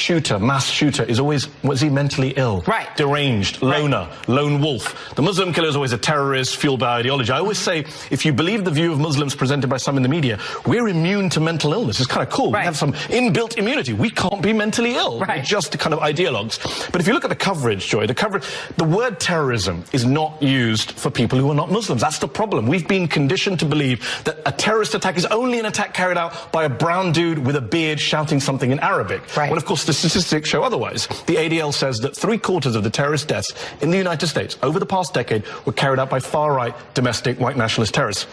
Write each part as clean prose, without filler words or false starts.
shooter, mass shooter, is always, was he mentally ill? Right. Deranged, loner, lone wolf. The Muslim killer is always a terrorist, fueled by ideology. I always say, if you believe the view of Muslims presented by some in the media, we're immune to mental illness. It's kind of cool. Right. We have some inbuilt immunity. We can't be mentally ill. Right. We're just the kind of ideologues. But if you look at the coverage, Joy, the word terrorism is not used for people who are not Muslims. That's the problem. We've been conditioned to believe that a terrorist attack is only an attack carried out by a brown dude with a beard shouting something in Arabic. Right. When, of course, the statistics show otherwise. The ADL says that 3/4 of the terrorist deaths in the United States over the past decade were carried out by far-right domestic white nationalist terrorists.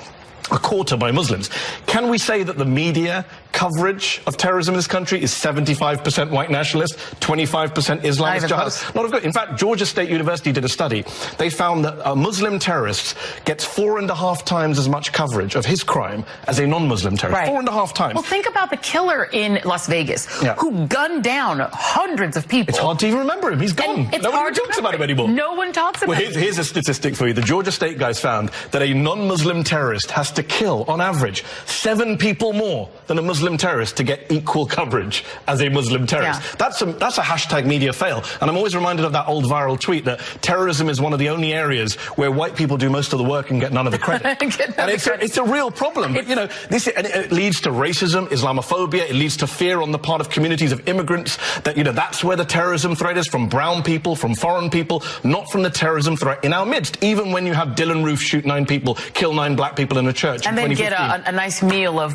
A quarter by Muslims. Can we say that the media coverage of terrorism in this country is 75% white nationalist, 25% Islamist jihadists? Not a good. In fact, Georgia State University did a study. They found that a Muslim terrorist gets 4.5 times as much coverage of his crime as a non-Muslim terrorist. Right. 4.5 times. Well, think about the killer in Las Vegas who gunned down hundreds of people. It's hard to even remember him. He's gone. No one talks about him anymore. No one talks about him. Here's a statistic for you. The Georgia State guys found that a non-Muslim terrorist has to kill, on average, 7 people more than a Muslim terrorist to get equal coverage as a Muslim terrorist. Yeah. That's a hashtag media fail. And I'm always reminded of that old viral tweet that terrorism is one of the only areas where white people do most of the work and get none of the credit. And it's a real problem. But, you know, it leads to racism, Islamophobia. It leads to fear on the part of communities of immigrants that, you know, that's where the terrorism threat is, from brown people, from foreign people, not from the terrorism threat in our midst. Even when you have Dylan Roof shoot 9 people, kill 9 black people in a church. And then get a nice meal of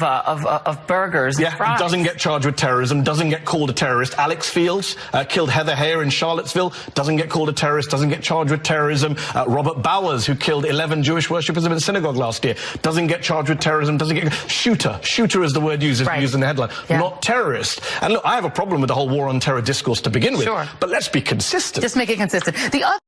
burgers. And fries. Doesn't get charged with terrorism, doesn't get called a terrorist. Alex Fields killed Heather Heyer in Charlottesville, doesn't get called a terrorist, doesn't get charged with terrorism. Robert Bowers, who killed 11 Jewish worshippers in a synagogue last year, doesn't get charged with terrorism, doesn't get... Shooter is the word used in the headline, not terrorist. And look, I have a problem with the whole war on terror discourse to begin with, but let's be consistent. Just make it consistent. The other